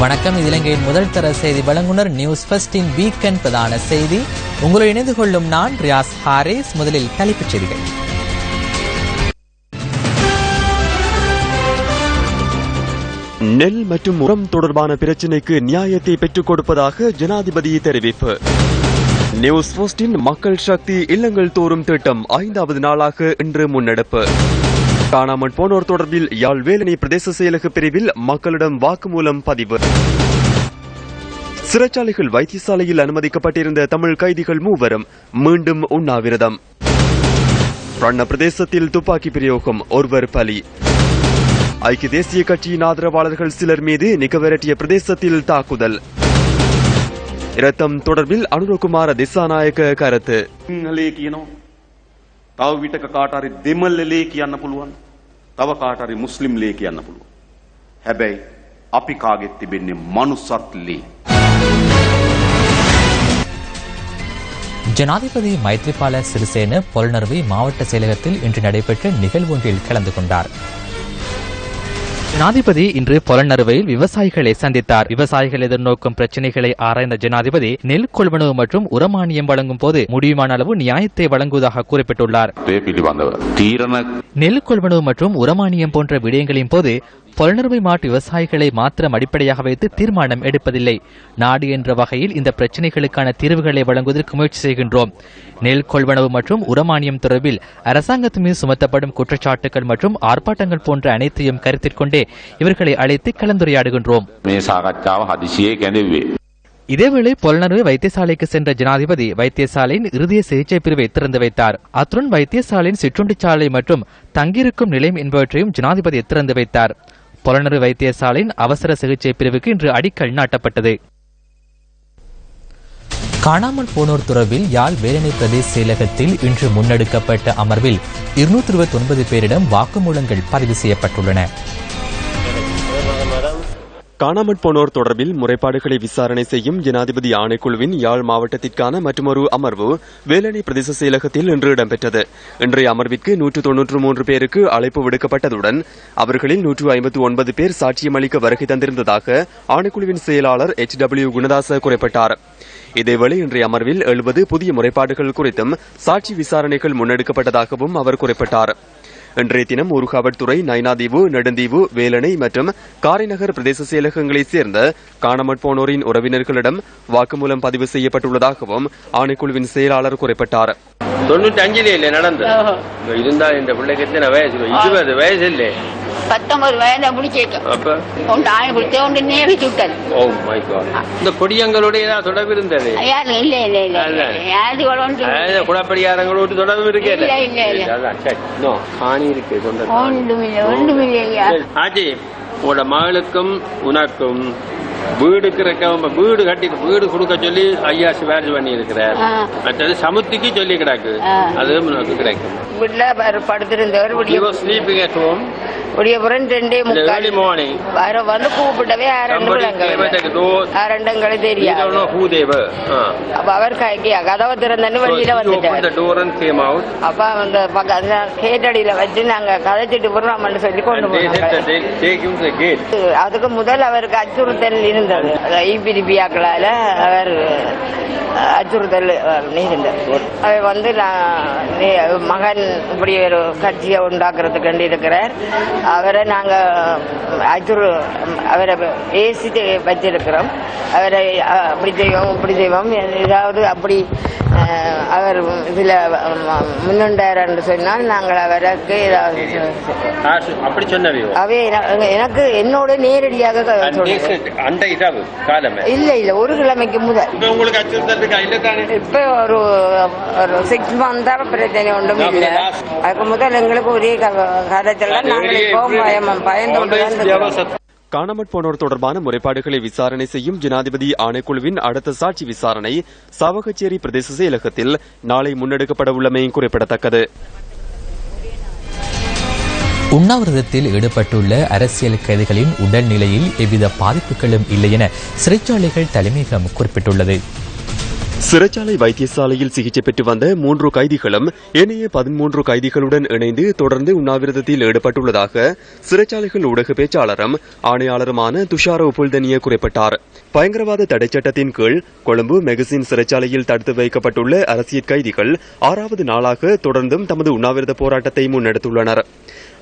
வணக்கம். இது இலங்கையின் முதல் தர செய்தி வழங்குனர் நியூஸ் ஃபர்ஸ்டின் வீக்கெண்ட் பிரதான செய்தி. உங்களை இணைந்து கொள்ளும் நான் ரியாஸ் ஹாரிஸ். முதலில் தலைப்புச் செய்திகள். நெல் மற்றும் உரம் தொடர்பான பிரச்சினைக்கு நியாயத்தை பெற்றுக் கொடுப்பதாக ஜனாதிபதி தெரிவிப்பு. நியூஸ் ஃபர்ஸ்டின் மக்கள் சக்தி இல்லங்கள் தோறும் திட்டம் 5வது நாளாக இன்று முன்னெடுப்பு. காணாமல் போனோர் தொடர்பில் யாழ் வேலணை பிரதேச செயலக பிரிவில் மக்களிடம் வாக்குமூலம் பதிவு. சிறைச்சாலைகள் வைத்தியசாலையில் அனுமதிக்கப்பட்டிருந்த தமிழ் கைதிகள் 3 மீண்டும் உண்ணாவிரதம். ரண்ண பிரதேசத்தில் துப்பாக்கி பிரயோகம், 1 பலி. ஐக்கிய தேசிய கட்சியின் ஆதரவாளர்கள் சிலர் மீது நிகவரட்டிய பிரதேசத்தில் தாக்குதல். இரத்தம் தொடர்பில் அனுரகுமார திசாநாயக்க கருத்து. තව විටක කාට හරි දෙමළ ලේ කියන්න පුළුවන්. තව කාට හරි මුස්ලිම් ලේ කියන්න පුළුවන්. හැබැයි අපි කාගෙත් තිබෙන්නේ මනුස්සත් ලේ. ஜனாதிபதி மைத்ரிபால சிறிசேன பொலனறுவை மாவட்ட செயலகத்தில் இன்று நடைபெற்ற நிகழ்வொன்றில் கலந்து கொண்டார். ஜனாதிபதி இன்று பொலனறுவையில் விவசாயிகளை சந்தித்தார். விவசாயிகள் எதிர்நோக்கும் பிரச்சினைகளை ஆராய்ந்த ஜனாதிபதி நெல் கொள்வனவு மற்றும் உரமானியம் வழங்கும் போது முடியுமான அளவு நியாயத்தை வழங்குவதாக குறிப்பிட்டுள்ளார். நெல் கொள்வனவு மற்றும் உரமானியம் போன்ற விடயங்களின் போது பொலனறுவை மாவட்ட விவசாயிகளை மாத்திரம் அடிப்படையாக வைத்து தீர்மானம் எடுப்பதில்லை. நாடு என்ற வகையில் இந்த பிரச்சினைகளுக்கான தீர்வுகளை வழங்குவதற்கு முயற்சி செய்கின்றோம். நெல் கொள்வனவு மற்றும் உரமானியம் தொடர்பில் அரசாங்கத்தின் மீது சுமத்தப்படும் குற்றச்சாட்டுகள் மற்றும் ஆர்ப்பாட்டங்கள் போன்ற அனைத்தையும் கருத்தில் கொண்டே இவர்களை அழைத்து கலந்துரையாடுகின்றோம். இதேவேளை பொலனறுவை வைத்தியசாலைக்கு சென்ற ஜனாதிபதி வைத்தியசாலையின் இறுதிய சிகிச்சை பிரிவை திறந்து வைத்தார். அத்துடன் வைத்தியசாலையின் சிற்றுண்டிச்சாலை மற்றும் தங்கியிருக்கும் நிலையம் என்பவற்றையும் ஜனாதிபதி திறந்து வைத்தார். பொலனறுவை வைத்தியசாலையின் அவசர சிகிச்சை பிரிவுக்கு இன்று அடிக்கல் நாட்டப்பட்டது. காணாமல் போனோர் தொடர்பில் யாழ் வேலணை பிரதேச செயலகத்தில் இன்று முன்னெடுக்கப்பட்ட அமர்வில் 229 பேரிடம் வாக்குமூலங்கள் பதிவு செய்யப்பட்டுள்ளன. காணாமற் போனோர் தொடர்பில் முறைப்பாடுகளை விசாரணை செய்யும் ஜனாதிபதி ஆணைக்குழுவின் யாழ் மாவட்டத்திற்கான மற்றொரு அமர்வு வேலணை பிரதேச செயலகத்தில் இன்று இடம்பெற்றது. இன்றைய அமர்விற்கு 193 பேருக்கு அழைப்பு விடுக்கப்பட்டதுடன் அவர்களில் 159 பேர் சாட்சியம் அளிக்க வருகை தந்திருந்ததாக ஆணைக்குழுவின் செயலாளர் HW குணதாச குறிப்பிட்டார். இதேவேளை இன்றைய அமர்வில் 70 புதிய முறைப்பாடுகள் குறித்தும் சாட்சி விசாரணைகள் முன்னெடுக்கப்பட்டதாகவும் அவர் குறிப்பிட்டார். இன்றைய தினம் ஊர்காவல்துறை, நைனாதீவு, நெடுந்தீவு, வேலணை மற்றும் காரைநகர் பிரதேச செயலகங்களைச் சேர்ந்த காணாமற் போனோரின் உறவினர்களிடம் வாக்குமூலம் பதிவு செய்யப்பட்டுள்ளதாகவும் ஆணைக்குழுவின் செயலாளர் குறிப்பிட்டார். 95 நடந்தது இருந்தா இந்த பிள்ளைக்கு எத்தனை வயசு? 20 வயசு இல்லை, 19 வயதை முடிச்சிருக்க இந்த கொடியங்களோட ஏதாவது தொடர்பு இருந்தது? குழப்படியாரங்களோடு தொடர்பு இருக்கு. ஆச்சி, உங்களோட மகளுக்கும் உனக்கும் வீடுக்கு வீடு கட்டி வீடு கொடுக்க சொல்லி ஐயா சிவாஜி பண்ணி இருக்கிறார். மற்றது சமுத்திக்கு சொல்லி கிடக்கு, அது உனக்கு கிடைக்கும். வீட்டுல படுத்திருந்தவர் வந்து கூப்பிட்டவே அரண்டங்களை தெரியாது. அவர் கதவை திறந்தன்னு வெளியில வந்துட்டார். அப்ப அந்த கேட்டடியில வச்சு நாங்க கதைச்சிட்டு போறோம் சொல்லி கொண்டு போனோம். அதுக்கு முதல் அவருக்கு அச்சுறுத்தல் இருந்தது. ஐபிடிபியாக்களால அவர் அச்சுறுத்தல் இருந்தது. அவர் வந்து மகன் இப்படி ஒரு கட்சியை உண்டாக்குறதுக்கு இருக்கிறார். அவரை நாங்க அவரை ஏசி வச்சிருக்கிறோம். அவரை அப்படி செய்வோம் இப்படி செய்வோம் ஏதாவது அப்படி அவர் இதுல முன்னுண்டார் என்று சொன்னால் நாங்கள் அவருக்கு அப்படி சொன்னவே எனக்கு என்னோட நேரடியாக இல்ல இல்ல ஒரு கிழமைக்கு முதல் இப்ப ஒரு 6 months பிரச்சனை ஒன்றும் இல்லை. அதுக்கு முதல் எங்களுக்கு ஒரே கதைச்செல்லாம் நாங்கள் இப்போ பயந்து. காணாமற் போனோர் தொடர்பான முறைப்பாடுகளை விசாரணை செய்யும் ஜனாதிபதி ஆணைக்குழுவின் அடுத்த சாட்சி விசாரணை சாவகச்சேரி பிரதேச செயலகத்தில் நாளை முன்னெடுக்கப்பட உள்ளமை குறிப்பிடத்தக்கது. உண்ணாவிரதத்தில் ஈடுபட்டுள்ள அரசியல் கைதிகளின் உடல்நிலையில் எவ்வித பாதிப்புகளும் இல்லை என சிறைச்சாலைகள் தலைமையகம் குறிப்பிட்டுள்ளது. சிறைச்சாலை வைத்தியசாலையில் சிகிச்சை பெற்று வந்த 3 கைதிகளும் ஏனைய 13 கைதிகளுடன் இணைந்து தொடர்ந்து உண்ணாவிரதத்தில் ஈடுபட்டுள்ளதாக சிறைச்சாலைகள் ஊடக பேச்சாளரும் ஆணையாளருமான துஷார உபுல்தனிய குறிப்பிட்டார். பயங்கரவாத தடை சட்டத்தின் கீழ் கொழும்பு மெகசின் சிறைச்சாலையில் தடுத்து வைக்கப்பட்டுள்ள அரசியல் கைதிகள் 6வது நாளாக தொடர்ந்தும் தமது உண்ணாவிரத போராட்டத்தை முன்னெடுத்துள்ளனர்.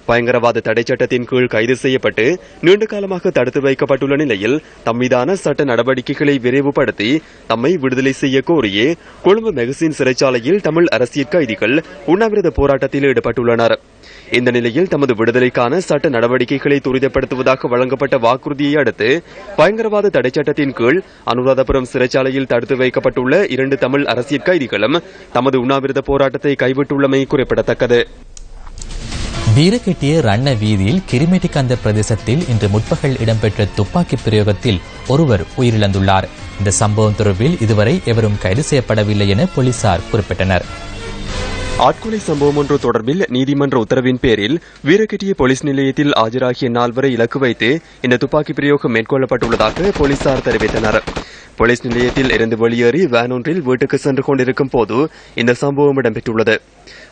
பயங்கரவாத தடை சட்டத்தின் கீழ் கைது செய்யப்பட்டு நீண்ட காலமாக தடுத்து வைக்கப்பட்டுள்ள நிலையில் தம்மீதான சட்ட நடவடிக்கைகளை விரைவுபடுத்தி தம்மை விடுதலை செய்ய கோரியே கொழும்பு மெகசின் சிறைச்சாலையில் தமிழ் அரசியல் கைதிகள் உண்ணாவிரத போராட்டத்தில் ஈடுபட்டுள்ளனர். இந்த நிலையில் தமது விடுதலைக்கான சட்ட நடவடிக்கைகளை துரிதப்படுத்துவதாக வழங்கப்பட்ட வாக்குறுதியை அடுத்து பயங்கரவாத தடை சட்டத்தின் கீழ் அனுராதபுரம் சிறைச்சாலையில் தடுத்து வைக்கப்பட்டுள்ள 2 தமிழ் அரசியல் கைதிகளும் தமது உண்ணாவிரத போராட்டத்தை கைவிட்டுள்ளமை குறிப்பிடத்தக்கது. வீரகெட்டிய ரண்ண வீதியில் கிரிமெட்டிகந்த பிரதேசத்தில் இன்று முற்பகல் இடம்பெற்ற துப்பாக்கி பிரயோகத்தில் ஒருவர் உயிரிழந்துள்ளார். இந்த சம்பவம் தொடர்பில் இதுவரை எவரும் கைது செய்யப்படவில்லை என போலீசார் குறிப்பிட்டனர். ஆட்கொலை சம்பவம் ஒன்று தொடர்பில் நீதிமன்ற உத்தரவின் பேரில் வீரகெட்டிய போலீஸ் நிலையத்தில் ஆஜராகிய 4 இலக்கு வைத்து இந்த துப்பாக்கி பிரயோகம் மேற்கொள்ளப்பட்டுள்ளதாக போலீசார் தெரிவித்தனர். போலீஸ் நிலையத்தில் இருந்து வெளியேறி வேன் ஒன்றில் வீட்டுக்கு சென்று கொண்டிருக்கும் போது இந்த சம்பவம் இடம்பெற்றுள்ளது.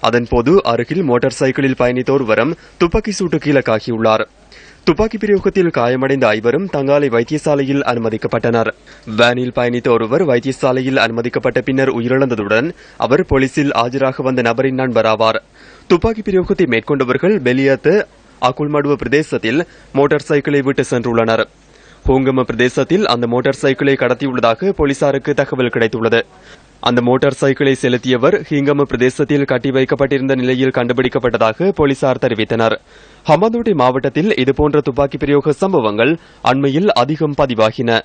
அதன்போது அருகில் மோட்டார் சைக்கிளில் பயணித்த ஒருவரும் துப்பாக்கி சூட்டுக்கு இலக்காகியுள்ளார். துப்பாக்கி பிரயோகத்தில் காயமடைந்த 5 தங்காலை வைத்தியசாலையில் அனுமதிக்கப்பட்டனர். வேனில் பயணித்த ஒருவர் வைத்தியசாலையில் அனுமதிக்கப்பட்ட பின்னர் உயிரிழந்ததுடன் அவர் போலீசில் ஆஜராக வந்த நபரின் நண்பர் ஆவார். துப்பாக்கி பிரயோகத்தை மேற்கொண்டவர்கள் பெலியத்து அகுல்மடுவ பிரதேசத்தில் மோட்டார் சைக்கிளை விட்டு சென்றுள்ளனர். ஹோங்கம பிரதேசத்தில் அந்த மோட்டார் சைக்கிளை கடத்தியுள்ளதாக போலீசாருக்கு தகவல் கிடைத்துள்ளது. அந்த மோட்டார் சைக்கிளை செலுத்தியவர் ஹிங்கம பிரதேசத்தில் கட்டி வைக்கப்பட்டிருந்த நிலையில் கண்டுபிடிக்கப்பட்டதாக போலீசார் தெரிவித்தனர். ஹம்பாந்தோட்டை மாவட்டத்தில் இதுபோன்ற துப்பாக்கி பிரயோக சம்பவங்கள் அண்மையில் அதிகம் பதிவாகின.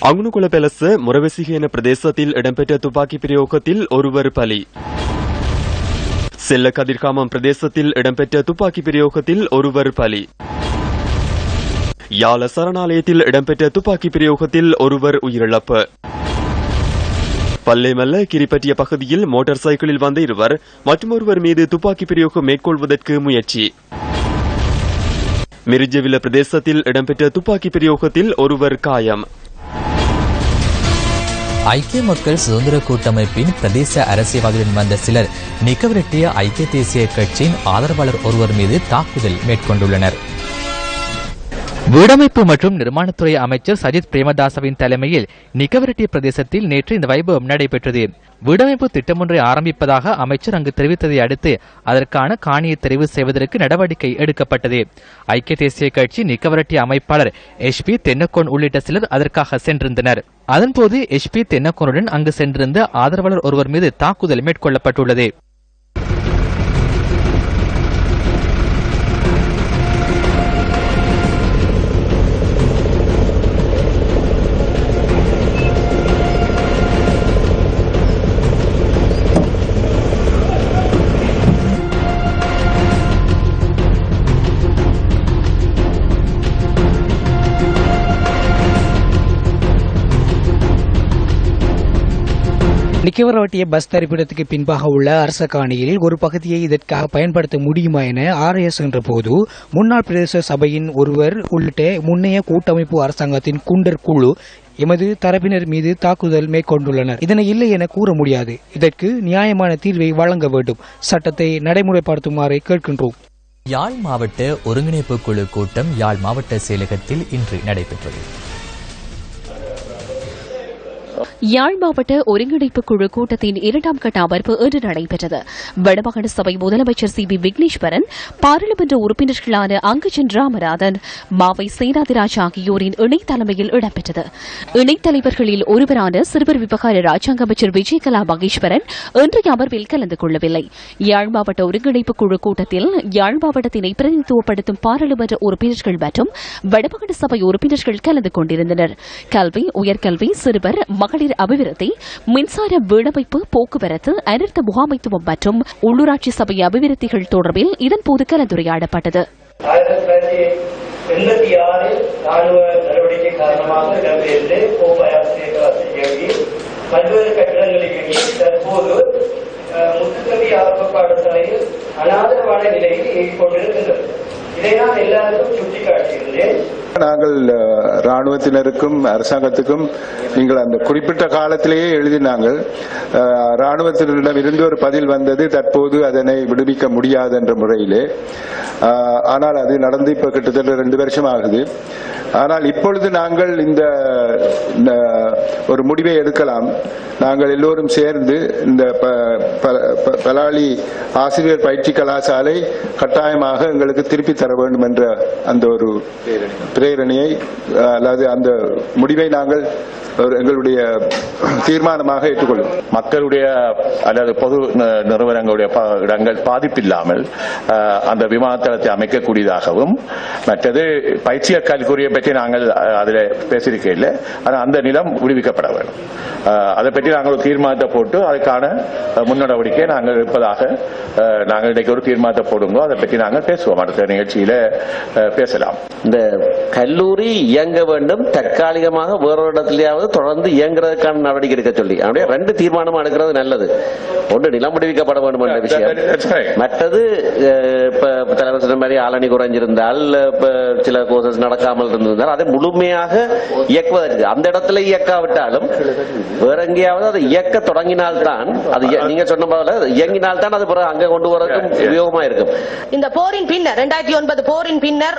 அங்குனுகுல பெலச முரவசிகேன பிரதேசத்தில் இடம்பெற்ற துப்பாக்கி பிரயோகத்தில் ஒருவர் பலி. செல்ல கதிர்காமம் பிரதேசத்தில் இடம்பெற்ற துப்பாக்கி பிரயோகத்தில் ஒருவர் பலி. யாழ சரணாலயத்தில் இடம்பெற்ற துப்பாக்கி பிரயோகத்தில் ஒருவர் உயிரிழப்பு. பல்லேமல்ல கிரிப்பட்டிய பகுதியில் மோட்டார் சைக்கிளில் வந்த 2 மற்றொருவர் மீது துப்பாக்கி பிரயோகம் மேற்கொள்வதற்கு முயற்சி. மிரிஜவில பிரதேசத்தில் இடம்பெற்ற துப்பாக்கி பிரயோகத்தில் ஒருவர் காயம். ஐக்கிய மக்கள் சுதந்திர கூட்டமைப்பின் பிரதேச அரசியல்வாதியுடன் வந்த சிலர் நிக்கவரெட்டிய ஐக்கிய தேசிய கட்சியின் ஆதரவாளர் ஒருவர் மீது தாக்குதல் மேற்கொண்டுள்ளனர். வீடமைப்பு மற்றும் நிர்மாணத்துறை அமைச்சர் சஜித் பிரேமதாசவின் தலைமையில் நிக்கவரெட்டிய பிரதேசத்தில் நேற்று இந்த வைபவம் நடைபெற்றது. வீடமைப்பு திட்டம் ஒன்றை ஆரம்பிப்பதாக அமைச்சர் அங்கு தெரிவித்ததை அடுத்து அதற்கான காணியை தெரிவு செய்வதற்கு நடவடிக்கை எடுக்கப்பட்டது. ஐக்கிய தேசிய கட்சி நிக்கவரெட்டிய அமைப்பாளர் எஸ்பி தென்னக்கோன் உள்ளிட்ட சிலர் அதற்காக சென்றிருந்தனர். அதன்போது எஸ்பி தென்னக்கோனுடன் அங்கு சென்றிருந்த ஆதரவாளர் ஒருவர் மீது தாக்குதல் மேற்கொள்ளப்பட்டுள்ளது. நிக்கவரெட்டிய பஸ் தரிப்பிடத்துக்கு பின்பாக உள்ள அரச காணியில் ஒரு பகுதியை இதற்காக பயன்படுத்த முடியுமா என ஆராய சென்ற போது முன்னாள் பிரதேச சபையின் ஒருவர் உள்ளிட்ட முன்னைய கூட்டமைப்பு அரசாங்கத்தின் குண்டர் குழு எமது தரப்பினர் மீது தாக்குதல் மேற்கொண்டுள்ளனர். இதனை இல்லை என கூற முடியாது. இதற்கு நியாயமான தீர்வை வழங்க வேண்டும். சட்டத்தை நடைமுறைப்படுத்துமாறு கேட்கின்றோம். யாழ் மாவட்ட ஒருங்கிணைப்பு குழு கூட்டம் யாழ் மாவட்ட செயலகத்தில் இன்று நடைபெற்றது. யாழ் மாவட்ட ஒருங்கிணைப்பு குழு கூட்டத்தின் 2ஆம் கட்ட அமர்வு இன்று நடைபெற்றது. வடமாகாண சபை முதலமைச்சர் சி பி விக்னேஸ்வரன், பாராளுமன்ற உறுப்பினர்களான அங்கஜன் ராமநாதன், மாவை சேனாதிராஜ் ஆகியோரின் இணை தலைமையில் இடம்பெற்றது. இணைத் தலைவர்களில் ஒருவரான சிறுவர் விவகார ராஜாங்க அமைச்சர் விஜயகலா மகேஸ்வரன் இன்றைய அமர்வில் கலந்து கொள்ளவில்லை. யாழ் மாவட்ட ஒருங்கிணைப்பு குழு கூட்டத்தில் யாழ் மாவட்டத்தினை பிரதிநிதித்துவப்படுத்தும் பாராளுமன்ற உறுப்பினர்கள் மற்றும் வடமாகாண சபை உறுப்பினர்கள் கலந்து கொண்டிருந்தனர். கல்வி, உயர்கல்வி, சிறுவர், மகளிர் அபிவிருத்தி, மின்சார வீடமைப்பு, போக்குவரத்து, அனர்த்த முகாமைத்துவம் மற்றும் உள்ளூராட்சி சபை அபிவிருத்திகள் தொடர்பில் இதன்போது கலந்துரையாடப்பட்டது. 1986 ராணுவ நடவடிக்கை காரணமாக இடம்பெயர்ந்து பல்வேறு கட்டிடங்களுக்கு தற்போது முத்துக்கல்வி ஆரம்ப பாடசாலையில் அனாதரவான நிலையில் இயங்கிக் கொண்டிருக்கின்றது. இதை நான் எல்லாருக்கும் சுட்டிக்காட்டியிருந்தேன். நாங்கள் ராணுவத்தினருக்கும் அரசாங்கத்துக்கும் நீங்கள் அந்த குறிப்பிட்ட காலத்திலேயே எழுதினாங்கள். ராணுவத்தினரிடம் இருந்து ஒரு பதில் வந்தது, தற்போது அதனை விடுவிக்க முடியாது என்ற முறையிலே. ஆனால் அது நடந்து இப்ப கிட்டத்தட்ட 2 வருஷம் ஆகுது. ஆனால் இப்பொழுது நாங்கள் இந்த ஒரு முடிவை எடுக்கலாம். நாங்கள் எல்லோரும் சேர்ந்து இந்த பலாலி ஆசிரியர் பயிற்சி கலாசாலை கட்டாயமாக எங்களுக்கு திருப்பி தர வேண்டும் என்ற அந்த ஒரு பிரேரணையை அல்லது அந்த முடிவை நாங்கள் எங்களுடைய தீர்மானமாக ஏற்றுக்கொள்ளும். மக்களுடைய அல்லது பொது நிறுவனங்களுடைய இடங்கள் பாதிப்பில்லாமல் அந்த விமானத்தளத்தை அமைக்கக்கூடியதாகவும், மற்றது பயிற்சியர் கல்குரியை பற்றி நாங்கள் அதில் பேசியிருக்கவில்லை. ஆனால் அந்த நிலம் விடுவிக்கப்பட வேண்டும். அதை பற்றி நாங்கள் ஒரு தீர்மானத்தை போட்டு அதுக்கான முன்னடவடிக்கை நாங்கள் இருப்பதாக நாங்கள் இன்றைக்கு ஒரு தீர்மானத்தை போடுங்கோ. அதை பற்றி நாங்கள் பேசுவோம், அடுத்த நிகழ்ச்சியில பேசலாம். இந்த கல்லூரி இயங்க வேண்டும், தற்காலிகமாக வேறொரு இடத்திலேயாவது தொடர்ந்து இயங்குறதுக்கான நடவடிக்கை எடுக்க சொல்லி அப்படியே 2 தீர்மானம் எடுக்கிறது நல்லது. ஒன்று நிலம் விடுவிக்கப்பட வேண்டும் என்ற விஷயம், மற்றது இப்ப தலைவர் சொன்ன மாதிரி ஆளணி குறைஞ்சிருந்தால், சில கோர்சஸ் நடக்காமல் இருந்திருந்தால் அதை முழுமையாக இயக்குவதற்கு அந்த இடத்துல இயக்காவிட்டாலும் வேற எங்கேயாவது அதை இயக்க தொடங்கினால்தான், அது நீங்க சொன்ன போல இயங்கினால்தான் அது பிறகு அங்க கொண்டு வரதுக்கும் உபயோகமா இருக்கும். இந்த போரின் பின்னர் 2009 போரின் பின்னர்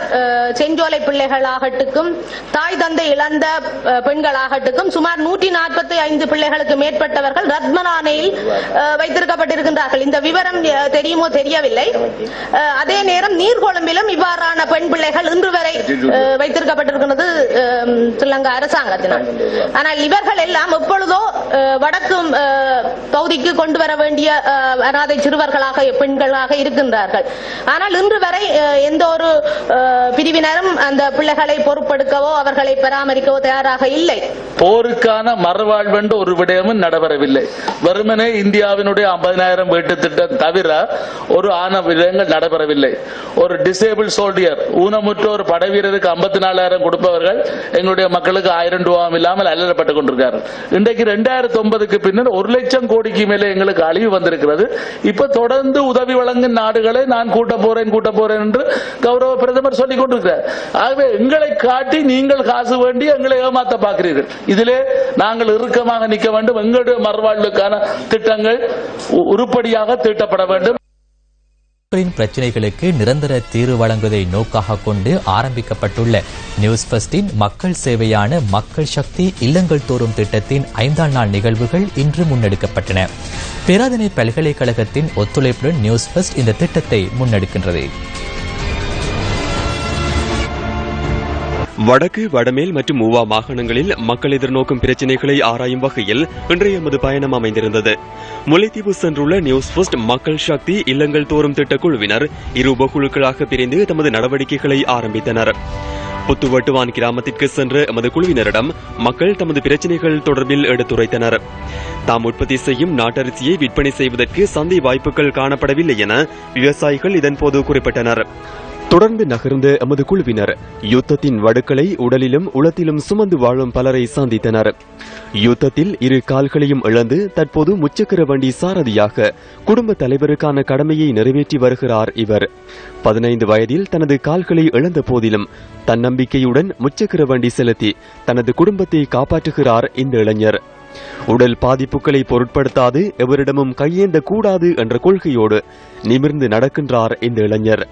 செஞ்சோலை பிள்ளைகளாகட்டுக்கும் தாய் தந்தை இழந்த பெண்களாகட்டுக்கும் சுமார் 145 பிள்ளைகளுக்கு மேற்பட்டவர்கள் ரத்மலானையில் வைத்திருக்கப்பட்டிருக்கின்றார்கள். இந்த விவரம் தெரியுமோ தெரியவில்லை. அதே நேரம் நீர்கொழும்பிலும் இவ்வாறான பெண் பிள்ளைகள் இன்று வரை வைத்திருக்கப்பட்டிருக்கிறது ஸ்ரீலங்கா அரசாங்கத்தினால். ஆனால் இவர்கள் எல்லாம் எப்பொழுதோ வடக்கு பகுதிக்கு கொண்டு வர வேண்டிய அனாதை சிறுவர்களாக பெண்களாக இருக்கின்றார்கள். ஆனால் இன்று வரை எந்த ஒரு பிரிவினரும் அந்த பிள்ளைகளை பொறுப்பெடுக்கவோ அவர்களை பராமரிக்கவோ தயாராக இல்லை. போருக்கான மறுவாழ்வென்று ஒரு விடயமும் நடைபெறவில்லை. வெறுமனே இந்தியாவினுடைய 50,000 வீட்டு திட்டம் தவிர ஒரு ஆன விடயங்கள் நடைபெறவில்லை. ஒரு டிசேபிள் சோல்டியர், ஊனமுற்ற ஒரு படை வீரருக்கு 54,000 கொடுப்பவர்கள் எங்களுடைய மக்களுக்கு 1000 ரூபாயும் இல்லாமல் அல்லப்பட்டுக் கொண்டிருக்கிறார்கள். இன்றைக்கு 2009க்கு பின்னர் 1 லட்சம் கோடிக்கு மேலே எங்களுக்கு அழிவு வந்திருக்கிறது. இப்ப தொடர்ந்து உதவி வழங்கும் நாடுகளை நான் கூட்ட போறேன் என்று கௌரவ பிரதமர் சொல்லிக் கொண்டிருக்கிறார். ஆகவே எங்களை காட்டி நீங்கள் காசு வேண்டி எங்களை ஏமாத்த பார்க்கிறீர்கள். இதிலே நாங்கள் இறுக்கமாக நிற்க வேண்டும். எங்களுடைய மறுவாழ்வுக்கான திட்டங்கள் உருப்படியாக தீட்டப்பட வேண்டும். மக்களின் பிரச்சினைகளுக்கு நிரந்தர தீர்வு வழங்குவதை நோக்காக கொண்டு ஆரம்பிக்கப்பட்டுள்ள நியூஸ் ஃபர்ஸ்டின் மக்கள் சேவையான மக்கள் சக்தி இல்லங்கள் தோறும் திட்டத்தின் 5ஆம் நாள் நிகழ்வுகள் இன்று முன்னெடுக்கப்பட்டன. பேராதனை பல்கலைக்கழகத்தின் ஒத்துழைப்புடன் நியூஸ் ஃபர்ஸ்ட் இந்த திட்டத்தை முன்னெடுக்கின்றது. வடக்கு, வடமேல் மற்றும் ஊவா மாகாணங்களில் மக்கள் எதிர்நோக்கும் பிரச்சினைகளை ஆராயும் வகையில் இன்றைய எமது பயணம் அமைந்திருந்தது. முல்லைத்தீவு சென்றுள்ள நியூஸ் ஃபர்ஸ்ட் மக்கள் சக்தி இல்லங்கள் தோறும் திட்டக்குழுவினர் 2 உபகுழுக்களாக பிரிந்து தமது நடவடிக்கைகளை ஆரம்பித்தனர். புத்துவட்டுவான் கிராமத்திற்கு சென்ற எமது குழுவினரிடம் மக்கள் தமது பிரச்சினைகள் தொடர்பில் எடுத்துரைத்தனர். தாம் உற்பத்தி செய்யும் நாட்டரிசியை விற்பனை செய்வதற்கு சந்தை வாய்ப்புகள் காணப்படவில்லை என விவசாயிகள் இதன்போது குறிப்பிட்டனர். தொடர்ந்து நகர்ந்த எமது குழுவினர் யுத்தத்தின் வடுக்களை உடலிலும் உளத்திலும் சுமந்து வாழும் பலரை சந்தித்தனர். யுத்தத்தில் 2 கால்களையும் இழந்து தற்போது முச்சக்கர வண்டி சாரதியாக குடும்ப தலைவருக்கான கடமையை நிறைவேற்றி வருகிறார் இவர். 15 வயதில் தனது கால்களை இழந்த போதிலும் தன்னம்பிக்கையுடன் முச்சக்கர வண்டி செலுத்தி தனது குடும்பத்தை காப்பாற்றுகிறார் இந்த இளைஞர். உடல் பாதிப்புகளை பொருட்படுத்தாது எவரிடமும் கையேந்த கூடாது என்ற கொள்கையோடு நிமிர்ந்து நடக்கின்றார் இந்த இளைஞர்.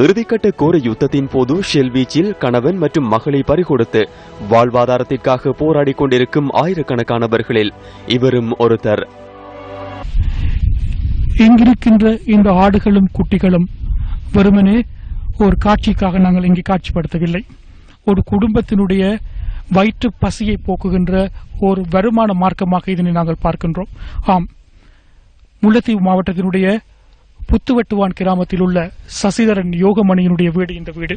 இறுதிக்கட்ட கோர யுத்தத்தின் போது ஷெல் வீச்சில் கணவன் மற்றும் மகளை பறிகொடுத்து வாழ்வாதாரத்திற்காக போராடிக் கொண்டிருக்கும் ஆயிரக்கணக்கானவர்களில் இவரும் ஒருத்தர். இங்கிருக்கின்ற இந்த ஆடுகளும் குட்டிகளும் வெறுமனே ஒரு காட்சிக்காக நாங்கள் இங்கே காட்சிப்படுத்தவில்லை. ஒரு குடும்பத்தினுடைய வயிற்று பசியை போக்குகின்ற ஒரு வருமான மார்க்கமாக இதனை நாங்கள் பார்க்கின்றோம். ஆம், முல்லைத்தீவு மாவட்டத்தினுடைய புத்துவட்டுவான் கிராமத்தில் உள்ள சசிதரன் யோகமணியினுடைய வீடு இந்த வீடு.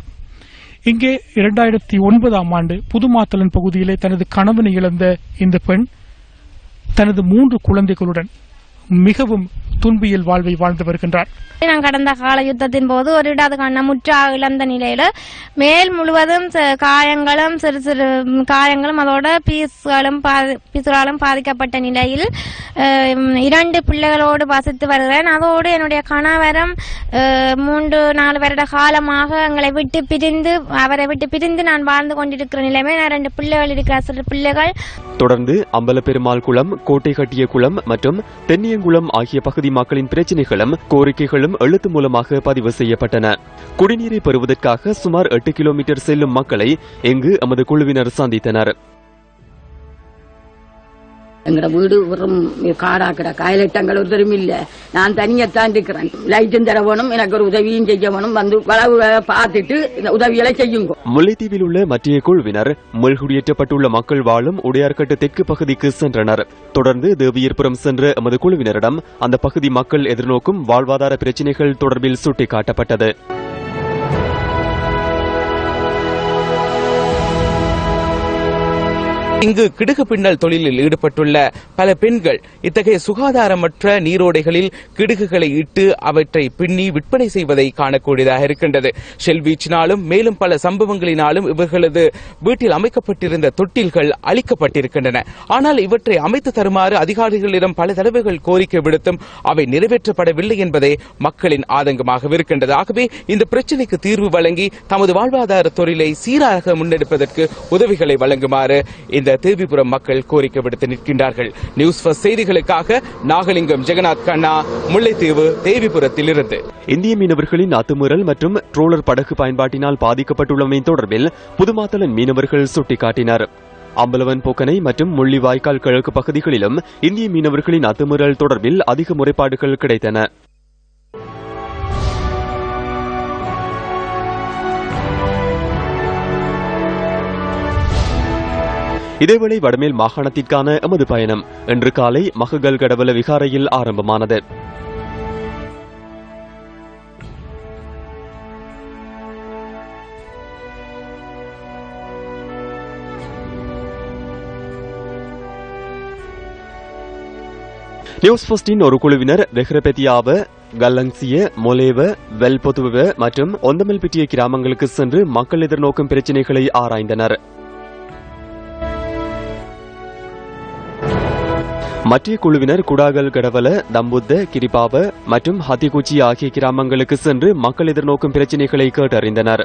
இங்கே 2009ஆம் ஆண்டு புதுமாத்தலன் பகுதியிலே தனது கணவனை இழந்த இந்த பெண் தனது 3 குழந்தைகளுடன் மிகவும் துன்பியல் வாழ்வை வாழ்ந்து வருகின்றார். நான் கடந்த கால யுத்தத்தின் போது ஒரு இடது கண்ண முற்றாக இழந்த நிலையில மேல் முழுவதும் காயங்களும் சிறு சிறு காயங்களும் அதோட பீசுகளாலும் பாதிக்கப்பட்ட நிலையில் 2 பிள்ளைகளோடு வசித்து வருகிறேன். அதோடு என்னுடைய கணவரும் 3-4 வருட காலமாக எங்களை விட்டு பிரிந்து அவரை விட்டு பிரிந்து நான் வாழ்ந்து கொண்டிருக்கிற நிலைமை. 2 பிள்ளைகள் இருக்கிற சிறு பிள்ளைகள். தொடர்ந்து அம்பலப்பெருமாள் குளம், கோட்டை கட்டிய குளம் மற்றும் தென்னியங்குளம் ஆகிய பகுதி மக்களின் பிரச்சினைகளும் கோரிக்கைகளும் எழுத்து மூலமாக பதிவு செய்யப்பட்டன. குடிநீரை பெறுவதற்காக சுமார் 8 கிலோமீட்டர் செல்லும் மக்களை இங்கு எமது குழுவினர் சந்தித்தனர். எங்கட வீடு வெறும் காடாக்கிற காயலட்டங்கள் ஒருத்தரும் இல்ல. நான் தனியத்தான் இருக்கிறேன். லைட்டும் தர வேணும், எனக்கு ஒரு உதவியும் செய்ய வேணும். வந்து வளவு பார்த்துட்டு இந்த உதவிகளை செய்யுங்க. முல்லைத்தீவில் உள்ள மற்ற குழுவினர் முள்குடியேற்றப்பட்டுள்ள மக்கள் வாழும் உடையார்கட்டு தெற்கு பகுதிக்கு சென்றனர். தொடர்ந்து தேவியர்புரம் சென்ற எமது குழுவினரிடம் அந்த பகுதி மக்கள் எதிர்நோக்கும் வாழ்வாதார பிரச்சினைகள் தொடர்பில் சுட்டிக்காட்டப்பட்டது. இங்கு கிடுகு பின்னல் தொழிலில் ஈடுபட்டுள்ள பல பெண்கள் இத்தகைய சுகாதாரமற்ற நீரோடைகளில் கிடுகுகளை இட்டு அவற்றை பின்னி விற்பனை செய்வதை காணக்கூடியதாக இருக்கின்றது. ஷெல் வீச்சினாலும் மேலும் பல சம்பவங்களினாலும் இவர்களது வீட்டில் அமைக்கப்பட்டிருந்த தொட்டில்கள் அழிக்கப்பட்டிருக்கின்றன. ஆனால் இவற்றை அமைத்து தருமாறு அதிகாரிகளிடம் பல தடவைகள் கோரிக்கை விடுத்தும் அவை நிறைவேற்றப்படவில்லை என்பதே மக்களின் ஆதங்கமாக இருக்கின்றது. ஆகவே இந்த பிரச்சினைக்கு தீர்வு வழங்கி தமது வாழ்வாதார தொழிலை சீராக முன்னெடுப்பதற்கு உதவிகளை வழங்குமாறு இந்த தேவிபுரம் மக்கள் கோரிக்கை விடுத்து நிற்கின்றார்கள். நியூஸ் ஃபர்ஸ்ட் செய்திகளுக்காக நாகலிங்கம் ஜெகநாத் கண்ணா, முல்லைத்தீவு, தேவிபுரத்திலிருந்து. இந்திய மீனவர்களின் அத்துமீறல் மற்றும் ட்ரோலர் படகு பயன்பாட்டினால் பாதிக்கப்பட்டுள்ளமை தொடர்பில் புதுமாத்தலன் மீனவர்கள் சுட்டிக்காட்டினர். அம்பலவன் போக்கனை மற்றும் முள்ளிவாய்க்கால் கிழக்கு பகுதிகளிலும் இந்திய மீனவர்களின் அத்துமீறல் தொடர்பில் அதிக முறைப்பாடுகள் கிடைத்தன. இதேவேளை வடமேல் மாகாணத்திற்கான எமது பயணம் இன்று காலை மககல் கடவல விகாரையில் ஆரம்பமானது. நியூஸ் ஃபர்ஸ்டின் ஒரு குழுவினர் வெஹ்ரபெத்தியாவ, கல்லங்சிய, மொலேவ, வெல்பொத்துவ மற்றும் ஒந்தமல்பிட்டிய கிராமங்களுக்கு சென்று மக்கள் எதிர்நோக்கும் பிரச்சினைகளை ஆராய்ந்தனர். மற்ற குழுவினர் குடாகல் கடவல, தம்புத்த, கிரிபாவ மற்றும் ஹத்திகுச்சி ஆகிய கிராமங்களுக்கு சென்று மக்கள் எதிர்நோக்கும் பிரச்சினைகளை கேட்டறிந்தனர்.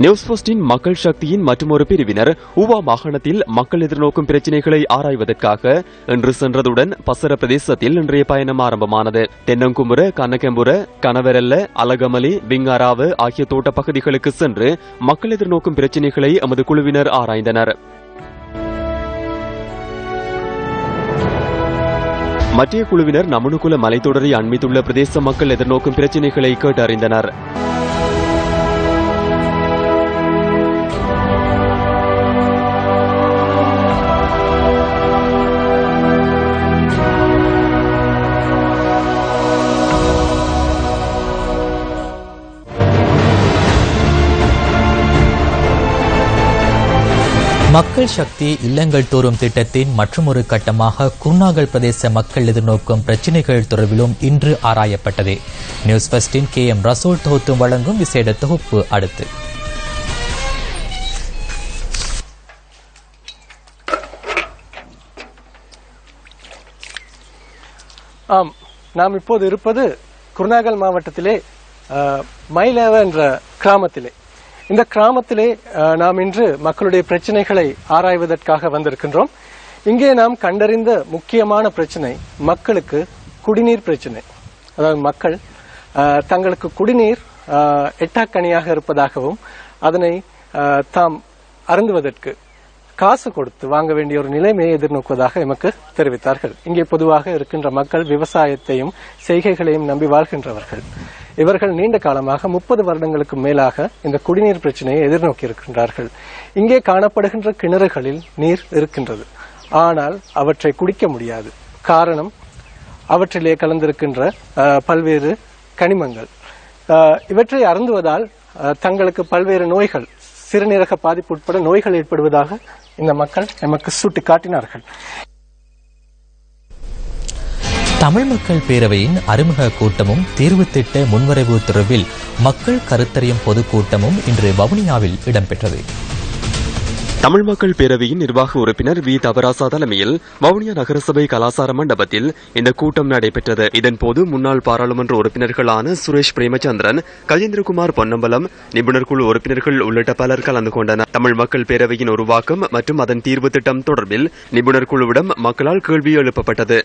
நியூஸ் போஸ்டின் மக்கள் சக்தியின் மற்றொரு பிரிவினர் ஊவா மாகாணத்தில் மக்கள் எதிர்நோக்கும் பிரச்சினைகளை ஆராய்வதற்காக இன்று சென்றதுடன் பசர பிரதேசத்தில் இன்றைய பயணம் ஆரம்பமானது. தென்னங்குமுற, கனகம்புர, கனவரெல்ல, அலகமலி, விங்காராவு ஆகிய தோட்ட பகுதிகளுக்கு சென்று மக்கள் எதிர்நோக்கும் பிரச்சினைகளை எமது குழுவினர் ஆராய்ந்தனர். மத்திய குழுவினர் நமனுகுல மலைத்தொடரை அண்மித்துள்ள பிரதேச மக்கள் எதிர்நோக்கும் பிரச்சினைகளை கேட்டறிந்தனர். மக்கள் சக்தி இல்லங்கள் தோறும் திட்டத்தின் மற்றொரு கட்டமாக குர்நாகல் பிரதேச மக்கள் எதிர்நோக்கும் பிரச்சினைகள் தொடர்பிலும் இன்று ஆராயப்பட்டது. நியூஸ் ஃபர்ஸ்டின் KM ரசூல் தொகுத்து வழங்கும் விசேட தொகுப்பு அடுத்து. ஆம், நாம் இப்போது இருப்பது குர்நாகல் மாவட்டத்திலே மயிலேவ என்ற கிராமத்திலே. இந்த கிராமத்திலே நாம் இன்று மக்களுடைய பிரச்சனைகளை ஆராய்வதற்காக வந்திருக்கின்றோம். இங்கே நாம் கண்டறிந்த முக்கியமான பிரச்சனை மக்களுக்கு குடிநீர் பிரச்சனை. அதாவது மக்கள் தங்களுக்கு குடிநீர் எட்டாக்கனியாக இருப்பதாகவும் அதனை தாம் அருந்துவதற்கு காசு கொடுத்து வாங்க வேண்டிய ஒரு நிலைமையை எதிர்நோக்குவதாக எமக்கு தெரிவித்தார்கள். இங்கே பொதுவாக இருக்கின்ற மக்கள் விவசாயத்தையும் செய்கைகளையும் நம்பி வாழ்கின்றவர்கள். இவர்கள் நீண்ட காலமாக 30 வருடங்களுக்கு மேலாக இந்த குடிநீர் பிரச்சனையை எதிர்நோக்கி இருக்கின்றார்கள். இங்கே காணப்படுகின்ற கிணறுகளில் நீர் இருக்கின்றது, ஆனால் அவற்றை குடிக்க முடியாது. காரணம், அவற்றிலே கலந்திருக்கின்ற பல்வேறு கனிமங்கள். இவற்றை அருந்துவதால் தங்களுக்கு பல்வேறு நோய்கள், சிறுநீரக பாதிப்பு உட்பட நோய்கள் ஏற்படுவதாக இந்த மக்கள் நமக்கு சுட்டி காட்டினார்கள். தமிழ் மக்கள் பேரவையின் அறிமுக கூட்டமும் தேர்வு திட்ட முன்வரைவு தொடர்பில் மக்கள் கருத்தறியும் பொதுக்கூட்டமும் இன்று வவுனியாவில் இடம்பெற்றது. தமிழ் மக்கள் பேரவையின் நிர்வாக உறுப்பினர் வி தவராசா தலைமையில் வவுனியா நகரசபை கலாசார மண்டபத்தில் இந்த கூட்டம் நடைபெற்றது. இதன்போது முன்னாள் பாராளுமன்ற உறுப்பினர்களான சுரேஷ் பிரேமச்சந்திரன், கஜேந்திரகுமார் பொன்னம்பலம், நிபுணர் குழு உறுப்பினர்கள் உள்ளிட்ட பலர் கலந்து கொண்டனர். தமிழ் மக்கள் பேரவையின் உருவாக்கம் மற்றும் அதன் தீர்வு திட்டம் தொடர்பில் நிபுணர் குழுவிடம் மக்களால் கேள்வி எழுப்பப்பட்டது.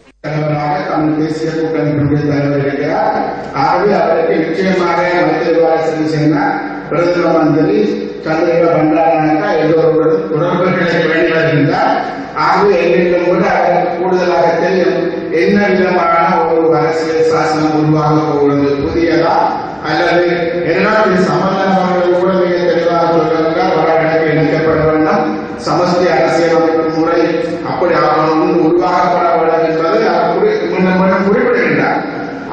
பிரதம மந்திரி சந்திரிகா பண்டாரநாயக்கா எல்லோருடன் தொடர்புகளை வேண்டி வருகின்றார். ஆகவே எங்களுக்கும் கூட அதற்கு கூடுதலாக தெரியும் என்ன விதமான ஒரு அரசியல் சாசனம் உருவாக போகிறது, புதியதா அல்லது எல்லாத்தையும் சம்பந்தமாக கூட மிக தெளிவாக சொல்லுங்கள். வடகிழக்கு இணைக்கப்பட வேண்டும், சமஸ்தி அரசியலமைப்பு முறை அப்படி அவர்கள் உருவாக்கப்பட வேண்டும் என்பதை அவர் குறிப்பிடுகின்றார்.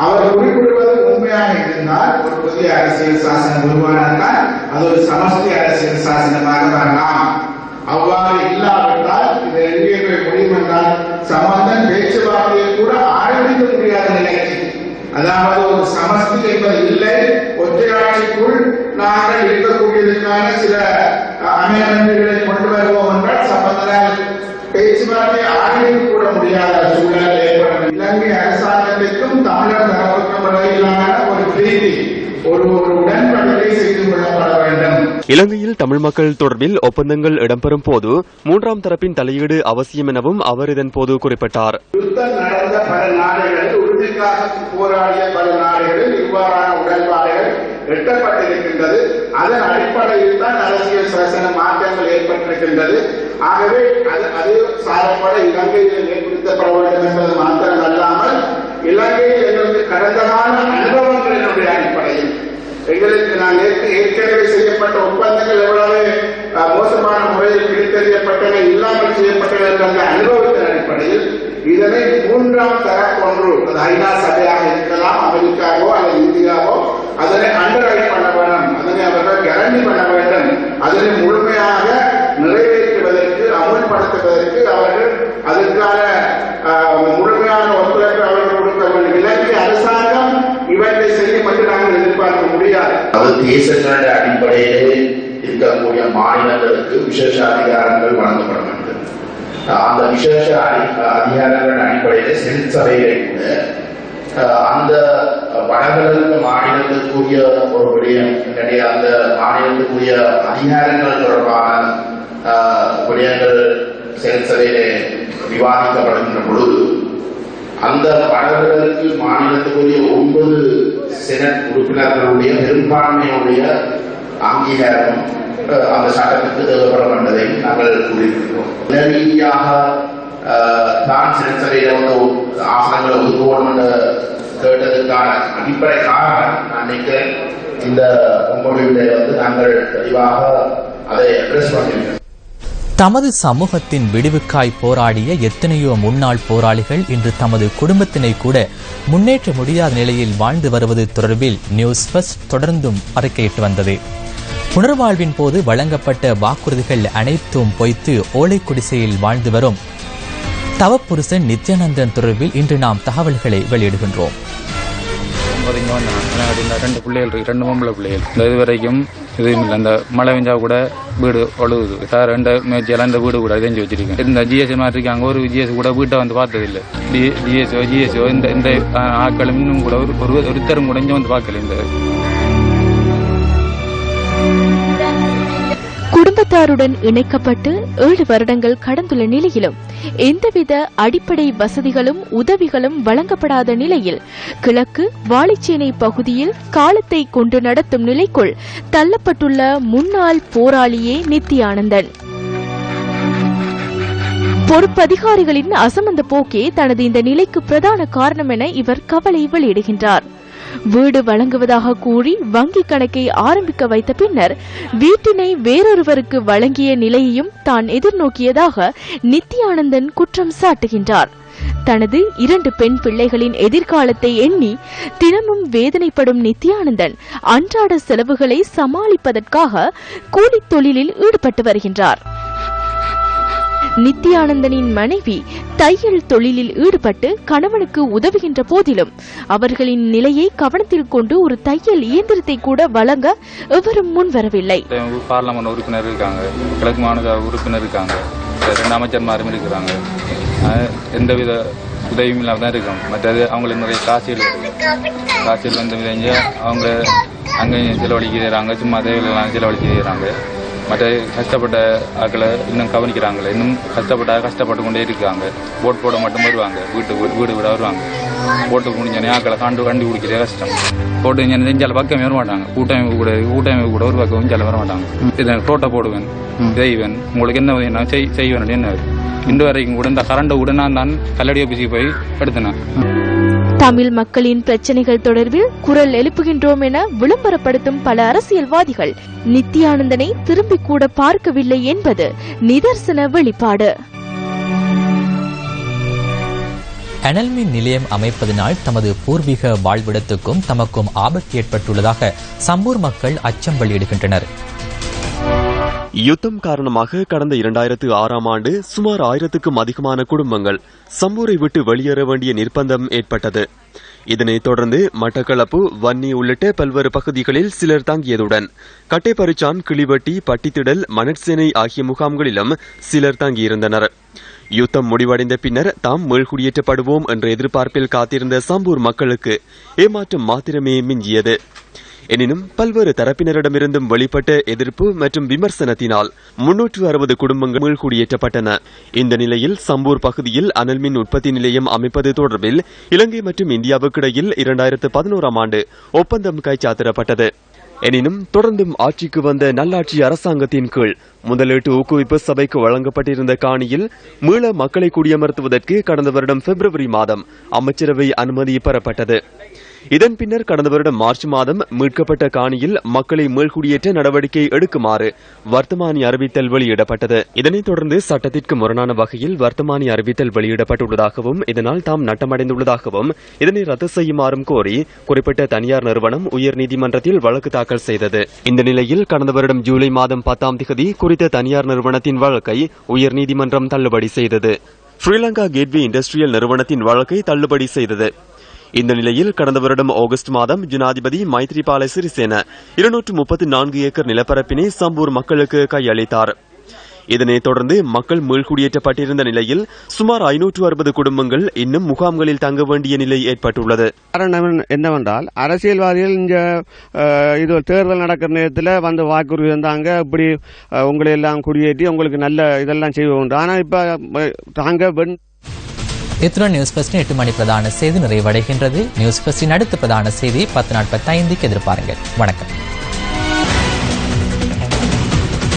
அவர் குறிப்பிடுவது உண்மையாக இருந்தால் ஒரு புதிய அரசியல் சாசனம் உருவானால் அது ஒரு சமஸ்தி அரசியல் சாசனமாக வரலாம். அவ்வாறு இல்லாவிட்டால் இதை எங்கே போய் முடியும் என்றால் சம்பந்தம் பேச்சுவார்த்தையை கூட ஆரம்பிக்க முடியாத நிலைக்கு, அதாவது ஒரு சமஸ்தி என்பது இல்லை, ஒற்றையாட்சிக்குள் நாங்கள் இருக்கக்கூடியதற்கான சில அமைப்புகளை கொண்டு வருவோம் என்றால் சம்பந்தனால் பேச்சுவார்த்தை ஆரம்பிக்க கூட முடியாத சூழல் ஏற்படும். இலங்கை அரசாங்கத்திற்கும் தமிழர் தரப்புக்கும் இடையிலான ஒரு பிரீதி, ஒரு உடன்படிக்கை செய்து கொள்ளப்பட வேண்டும். இலங்கையில் தமிழ் மக்கள் தொடர்பில் ஒப்பந்தங்கள் இடம்பெறும் போது மூன்றாம் தரப்பின் தலையீடு அவசியம் எனவும் அவர் இதன் போது குறிப்பிட்டார். யுத்தம் நடந்த பல நாடுகளில், உறுதிக்காக போராடிய பல நாடுகளில் இவ்வாறான உடன்பாடுகள் எட்டப்பட்டிருக்கின்றது. அதன் அடிப்படையில் தான் அரசியல் சாசன மாற்றங்கள் ஏற்பட்டிருக்கின்றது. ஆகவே அது சாரப்பட இலங்கையில் ஏற்படுத்தப்பட வேண்டும் என்பது மாத்திரம் அல்லாமல் இலங்கையில் எங்களுக்கு கடந்த கால அனுபவங்களினுடைய அடிப்படையில் எங்களுக்கு ஏற்கனவே செய்யப்பட்ட ஒப்பந்தங்கள் எவ்வளவு மோசமான முறையில் பிரித்தறியப்பட்டவை, இல்லாமல் செய்யப்பட்டவை என்ற அனுபவத்தின் அடிப்படையில் இதனை மூன்றாம் தரப்பொன்று, அது ஐநா சபையாக இருக்கலாம், அமெரிக்காவோ அல்லது இந்தியாவோ அதனை அண்டர்ரைட் பண்ண வேண்டும், அதனை அவர்கள் கேரண்டி பண்ண வேண்டும். அதனை முழுமையாக நிறைவேற்றுவதற்கு, அமுல்படுத்துவதற்கு அவர்கள் அதற்கான முழுமையான ஒத்துழைப்பு அவர்கள் கொடுக்க வேண்டும். இலங்கை அரசாங்கம் இவற்றை செய்யும் என்று நாங்கள் எதிர்பார்க்க முடியாது. அது தேசங்களுடைய அடிப்படையிலே இருக்கக்கூடிய மாநிலங்களுக்கு விசேஷ அதிகாரங்கள் வழங்கப்பட வேண்டும். அந்த விசேஷ அதிகாரங்கள் அடிப்படையிலே சென்சபையிலே கூட அந்த வடகிழக்கு மாநிலத்துக்குரிய ஒரு விடயம், அந்த மாநிலத்துக்குரிய அதிகாரங்கள் தொடர்பான விடயங்கள் சென்சபையிலே விவாதிக்கப்படுகின்ற பொழுது அந்த வடகிழக்கு மாநிலத்துக்குரிய 9 செனட் உறுப்பினர்களுடைய பெரும்பான்மையுடைய அங்கீகாரம் அந்த சட்டத்துக்கு தேவைப்படும் என்பதை நாங்கள் கூறியிருக்கிறோம். ரீதியாக தான் சென்சபையில வந்து ஆசனங்களை ஒதுக்குவோம் என்று கேட்டதற்கான அடிப்படை காரணம் நான் நினைக்கிறேன் இந்த முன்மொழிவிலே வந்து நாங்கள் தெளிவாக அதை அட்ரஸ் பண்ணியிருக்கிறோம். தமது சமூகத்தின் விடுவிக்காய் போராடிய எத்தனையோ முன்னாள் போராளிகள் இன்று தமது குடும்பத்தினை கூட முன்னேற்ற முடியாத நிலையில் வாழ்ந்து வருவது தொடர்பில் நியூஸ் ஃபர்ஸ்ட் தொடர்ந்தும் அறிக்கையிட்டு வந்தது. புனர்வாழ்வின் போது வழங்கப்பட்ட வாக்குறுதிகள் அனைத்தும் பொய்த்து ஓலை குடிசையில் வாழ்ந்து வரும் தவப்புருஷன் நித்யானந்தன் தொடர்பில் இன்று நாம் தகவல்களை வெளியிடுகின்றோம். 2 பிள்ளைகள் இருக்கு, 2 பொம்பளை பிள்ளைகள். இந்த இதுவரைக்கும் இதுவும் இல்லை. அந்த மழை பெஞ்சா கூட வீடு ஒழுகுது. 2 மேய்ச்சியெல்லாம் இந்த வீடு கூட தெரிஞ்சு வச்சிருக்கேன். இந்த ஜிஎஸ் மாதிரி இருக்காங்க, ஒரு ஜிஎஸ் கூட வீட்டை வந்து பார்த்தது இல்லை. ஜிஎஸ்ஓ இந்த ஆட்களும் இன்னும் கூட ஒருத்தரும் கூட இங்கே வந்து பார்க்கல. இந்த குடும்பத்தாருடன் இணைக்கப்பட்டு 7 வருடங்கள் கடந்துள்ள நிலையிலும் எந்தவித அடிப்படை வசதிகளும் உதவிகளும் வழங்கப்படாத நிலையில் கிழக்கு வாழைச்சேனை பகுதியில் காலத்தை கொண்டு நடத்தும் நிலைக்குள் தள்ளப்பட்டுள்ள முன்னாள் போராளியே நித்யானந்தன். பொறுப்பதிகாரிகளின் அசமந்த போக்கே தனது இந்த நிலைக்கு பிரதான காரணம் என இவர் கவலை வெளியிடுகின்றார். வீடு வழங்குவதாக கூறி வங்கி கணக்கை ஆரம்பிக்க வைத்த பின்னர் வீட்டினை வேறொருவருக்கு வழங்கிய நிலையையும் தான் எதிர்நோக்கியதாக நித்யானந்தன் குற்றம் சாட்டுகின்றார். தனது 2 பெண் பிள்ளைகளின் எதிர்காலத்தை எண்ணி தினமும் வேதனைப்படும் நித்யானந்தன் அன்றாட செலவுகளை சமாளிப்பதற்காக கூலித் தொழிலில் ஈடுபட்டு வருகின்றார். நித்யானந்தனின் மனைவி தையல் தொழிலில் ஈடுபட்டு கணவனுக்கு உதவுகின்ற போதிலும் அவர்களின் நிலையை கவனத்தில் கொண்டு ஒரு தையல் இயந்திரத்தை கூட வழங்க எவரும் முன்வரவில்லை. பார்லமெண்ட் உறுப்பினர் இருக்காங்க, கிழக்கு மாநில உறுப்பினர் இருக்காங்க, 2 அமைச்சர்மாரும் இருக்கிறாங்க. எந்தவித உதவியும் இல்லாம தான் இருக்கும். மற்றது அவங்களுக்கு நிறைய காசில் வந்து அவங்க அங்கேயும் செலவழிக்கிறாங்க, சும்மா தேவையில்லாம் செலவழிக்கிறாங்க. மற்ற கஷ்டப்பட்ட ஆக்களை இன்னும் கவனிக்கிறாங்களே, இன்னும் கஷ்டப்பட்டு கொண்டே இருக்காங்க. போட் போட மட்டும் வருவாங்க, வீடு விட வருவாங்க. போட்டு முடிஞ்சோடனே ஆக்களை கண்டு குடிக்கிற கஷ்டம். போட்டு செஞ்சால பக்கம் வர மாட்டாங்க. கூட்டமைப்பு கூட ஒரு பக்கம் செஞ்சால வர மாட்டாங்க. இதை தோட்ட போடுவேன், செய்வேன், உங்களுக்கு என்ன செய்வேன் என்ன. இன்று வரைக்கும் கூட இந்த கரண்டை கூட நான் தான் கல்லடி ஆபீஸுக்கு போய் எடுத்தேன். தமிழ் மக்களின் பிரச்சனைகள் தொடர்பில் குரல் எழுப்புகின்றோம் என விளம்பரப்படுத்தும் பல அரசியல்வாதிகள் நித்யானந்தனை திரும்பி கூட பார்க்கவில்லை என்பது நிதர்சன வெளிப்பாடு. அனல் மின் நிலையம் அமைப்பதனால் தமது பூர்வீக வாழ்விடத்துக்கும் தமக்கும் ஆபத்து ஏற்பட்டுள்ளதாக சம்பூர் மக்கள் அச்சம் வெளியிடுகின்றனர். யுத்தம் காரணமாக கடந்த 2006ஆம் ஆண்டு சுமார் 1000க்கும் அதிகமான குடும்பங்கள் சம்பூரை விட்டு வெளியேற வேண்டிய நிர்பந்தம் ஏற்பட்டது. இதனைத் தொடர்ந்து மட்டக்களப்பு, வன்னி உள்ளிட்ட பல்வேறு பகுதிகளில் சிலர் தங்கியதுடன் கட்டைப்பரிச்சான், கிளிவட்டி, பட்டித்திடல், மணற்சேனை ஆகிய முகாம்களிலும் சிலர் தங்கியிருந்தனர். யுத்தம் முடிவடைந்த பின்னர் தாம் மீள்குடியேற்றப்படுவோம் என்ற எதிர்பார்ப்பில் காத்திருந்த சம்பூர் மக்களுக்கு ஏமாற்றம் மாத்திரமே மிஞ்சியது. எனினும் பல்வேறு தரப்பினரிடமிருந்தும் வெளிப்பட்ட எதிர்ப்பு மற்றும் விமர்சனத்தினால் 360 குடும்பங்கள் மீள்குடியேற்றப்பட்டன. இந்த நிலையில் சம்பூர் பகுதியில் அனல் மின் உற்பத்தி நிலையம் அமைப்பது தொடர்பில் இலங்கை மற்றும் இந்தியாவுக்கிடையில் 2011ஆம் ஆண்டு ஒப்பந்தம் கைச்சாத்திடப்பட்டது. எனினும் தொடர்ந்தும் ஆட்சிக்கு வந்த நல்லாட்சி அரசாங்கத்தின் கீழ் முதலீட்டு ஊக்குவிப்பு சபைக்கு வழங்கப்பட்டிருந்த காணியில் மீள மக்களை குடியமர்த்துவதற்கு கடந்த வருடம் பிப்ரவரி மாதம் அமைச்சரவை அனுமதி பெறப்பட்டது. இதன் பின்னர் கடந்த வருடம் மார்ச் மாதம் மீட்கப்பட்ட காணியில் மக்களை மீள்குடியேற்ற நடவடிக்கை எடுக்குமாறு வர்த்தமானி அறிவித்தல் வெளியிடப்பட்டது. இதனைத் தொடர்ந்து சட்டத்திற்கு முரணான வகையில் வர்த்தமானி அறிவித்தல் வெளியிடப்பட்டுள்ளதாகவும் இதனால் தாம் நட்டமடைந்துள்ளதாகவும் இதனை ரத்து செய்யுமாறும் கோரி குறிப்பிட்ட தனியார் நிறுவனம் உயர்நீதிமன்றத்தில் வழக்கு தாக்கல் செய்தது. இந்த நிலையில் கடந்த வருடம் ஜூலை மாதம் 10ஆம் தேதி குறித்த தனியார் நிறுவனத்தின் வழக்கை உயர்நீதிமன்றம் தள்ளுபடி செய்தது. ஸ்ரீலங்கா கேட்வே இண்டஸ்ட்ரியல் நிறுவனத்தின் வழக்கை தள்ளுபடி செய்தது. இந்த நிலையில் கடந்த வருடம் ஆகஸ்ட் மாதம் ஜனாதிபதி மைத்ரிபால சிறிசேன 234 ஏக்கர் நிலப்பரப்பினை சம்பூர் மக்களுக்கு கையளித்தார். இதனைத் தொடர்ந்து மக்கள் மீள்குடியேற்றப்பட்டிருந்த நிலையில் சுமார் 560 குடும்பங்கள் இன்னும் முகாம்களில் தங்க வேண்டிய நிலை ஏற்பட்டுள்ளது. காரணம் என்னவென்றால் அரசியல்வாதிகள் இது தேர்தல் நடக்கிற நேரத்தில் வந்து வாக்குறுதி இருந்தாங்க, இப்படி உங்களை எல்லாம் குடியேற்றி உங்களுக்கு நல்ல இதெல்லாம் செய்வோம். ஆனால் இப்ப தாங்க இத்துடன் நியூஸ் பஸ்டின் 8 மணி பிரதான செய்தி நிறைவடைகின்றது. நியூஸ் பஸ்டின் அடுத்த பிரதான செய்தி 10:45 எதிர்பாருங்கள். வணக்கம்.